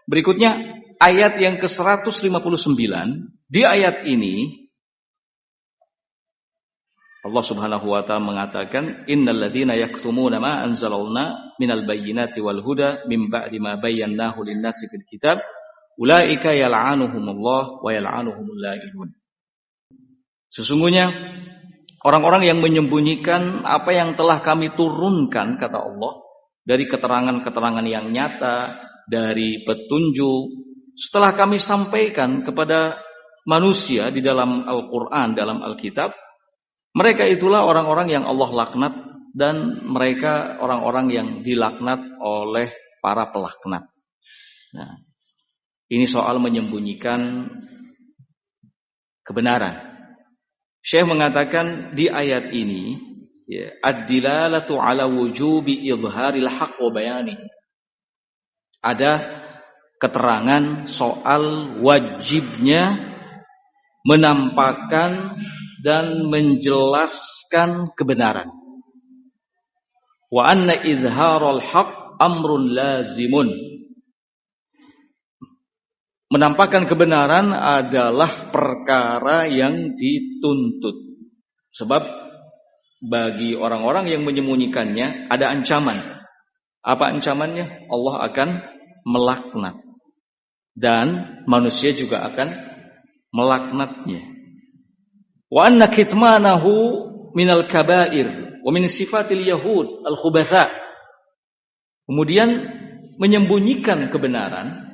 Berikutnya ayat yang ke-159. Di ayat ini Allah Subhanahu wa taala mengatakan innal ladzina yaktumuna ma anzalalna minal bayyinati wal huda mim ba'di ma bayyanahu lin-nasi fil kitab ulaika yal'anuhumullah wa yal'anuhumul la'inun. Sesungguhnya orang-orang yang menyembunyikan apa yang telah kami turunkan, kata Allah, dari keterangan-keterangan yang nyata, dari petunjuk, setelah kami sampaikan kepada manusia di dalam Al-Quran, dalam Alkitab, mereka itulah orang-orang yang Allah laknat, dan mereka orang-orang yang dilaknat oleh para pelaknat. Nah, ini soal menyembunyikan kebenaran. Syekh mengatakan di ayat ini, ya, ad-dilalatu ala wujubi idharil haqq wa bayani. Ada keterangan soal wajibnya menampakkan dan menjelaskan kebenaran. Wa anna izharal haqq amrun lazimun. Menampakkan kebenaran adalah perkara yang dituntut. Sebab bagi orang-orang yang menyembunyikannya ada ancaman. Apa ancamannya? Allah akan melaknat. Dan manusia juga akan melaknatnya. Wa anna kitmanahu minal kabair wa min sifatil yahud al-khubatha. Kemudian menyembunyikan kebenaran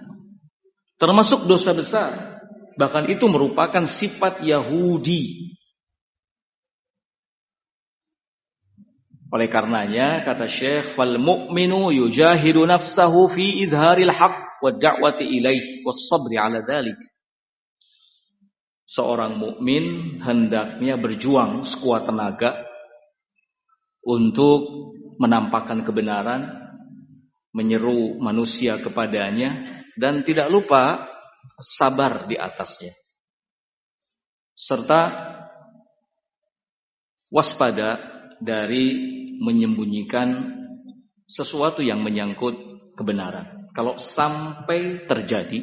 termasuk dosa besar. Bahkan itu merupakan sifat Yahudi. Oleh karenanya kata Syekh, fal mu'minu yujahidu nafsahu fi izharil haqq wa da'wati ilaih was sabri ala dzalik. Seorang mukmin hendaknya berjuang sekuat tenaga untuk menampakkan kebenaran, menyeru manusia kepadanya, dan tidak lupa sabar di atasnya, serta waspada dari menyembunyikan sesuatu yang menyangkut kebenaran. Kalau sampai terjadi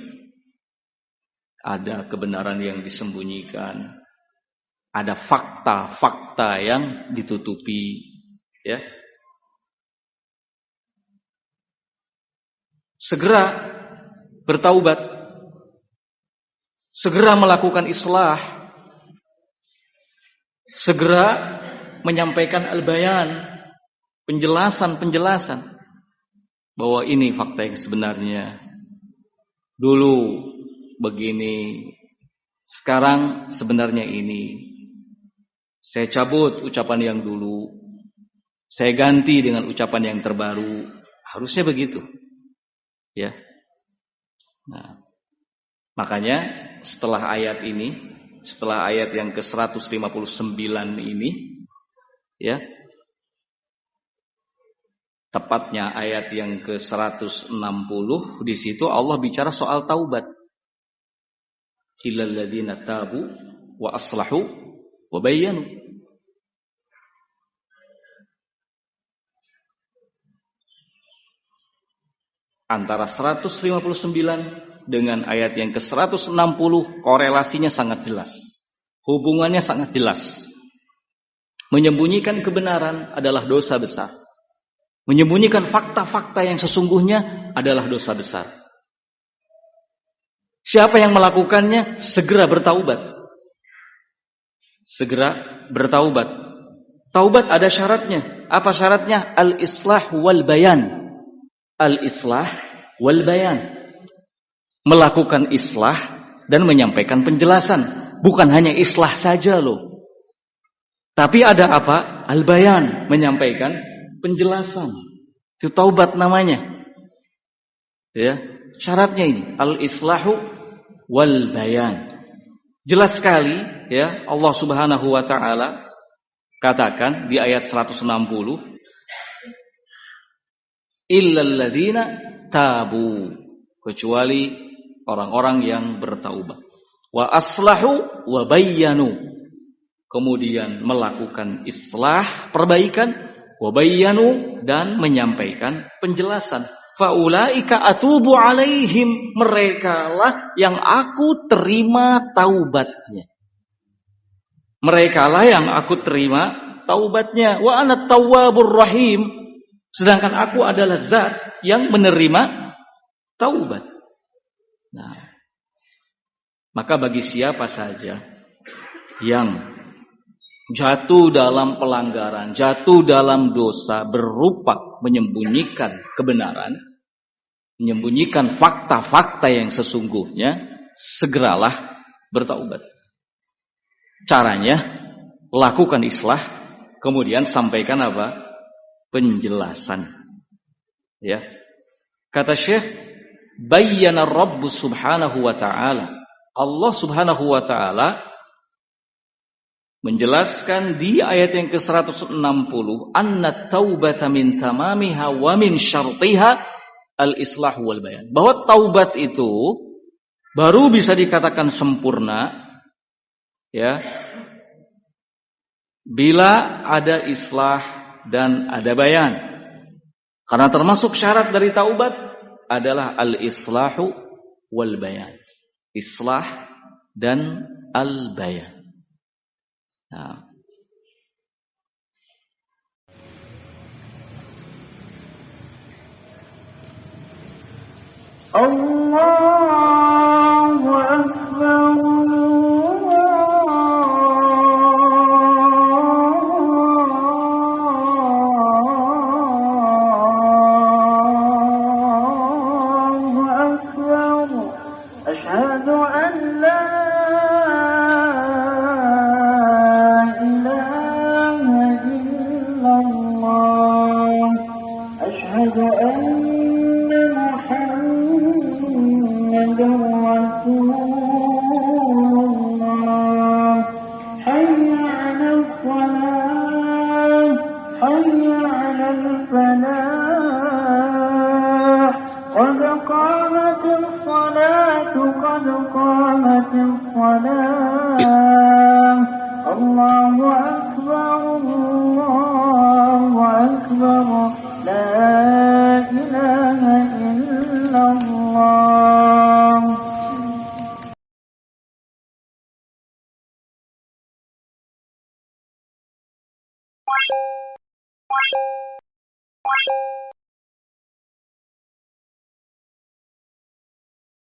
ada kebenaran yang disembunyikan, ada fakta-fakta yang ditutupi, ya, segera bertaubat, segera melakukan islah, segera menyampaikan al-bayan, penjelasan bahwa ini fakta yang sebenarnya. Dulu begini, sekarang sebenarnya ini. Saya cabut ucapan yang dulu, saya ganti dengan ucapan yang terbaru. Harusnya begitu, ya. Nah, makanya setelah ayat ini, setelah ayat yang ke-159 ini, ya, tepatnya ayat yang ke-160, di situ Allah bicara soal taubat. Illal ladzina tabu wa aslahu wa bayyanu. Antara 159 dengan ayat yang ke-160 korelasinya sangat jelas. Hubungannya sangat jelas. Menyembunyikan kebenaran adalah dosa besar. Menyembunyikan fakta-fakta yang sesungguhnya adalah dosa besar. Siapa yang melakukannya segera bertaubat. Segera bertaubat. Taubat ada syaratnya. Apa syaratnya? Al-islah wal bayan. Al-islah wal bayan. Melakukan islah dan menyampaikan penjelasan. Bukan hanya islah saja loh. Tapi ada apa? Al-bayan, menyampaikan penjelasan. Itu taubat namanya. Ya, syaratnya ini al-islahu wal bayan. Jelas sekali, ya, Allah Subhanahu wa taala katakan di ayat 160, illal ladzina tabu, kecuali orang-orang yang bertaubat, wa aslahu wa bayyanu, kemudian melakukan islah, perbaikan, wa bayyanu, dan menyampaikan penjelasan. faulaika atubu alaihim, merekalah yang aku terima taubatnya. Merekalah yang aku terima taubatnya. Wa ana tawwabur rahim, sedangkan aku adalah zat yang menerima taubat. Nah, maka bagi siapa saja yang jatuh dalam pelanggaran, jatuh dalam dosa berupa menyembunyikan kebenaran, menyembunyikan fakta-fakta yang sesungguhnya, segeralah bertaubat. Caranya, lakukan islah, kemudian sampaikan apa? Penjelasan. Ya. Kata Syekh, bayyana Rabb subhanahu wa ta'ala. Allah subhanahu wa ta'ala menjelaskan di ayat yang ke-160, anna taubata min tamamiha wa min syartiha al-islah wal bayan. Bahwa taubat itu baru bisa dikatakan sempurna ya bila ada islah dan ada bayan. Karena termasuk syarat dari taubat adalah al-islahu wal bayan. Islah dan al-bayan. Nah. Allahu Akbar.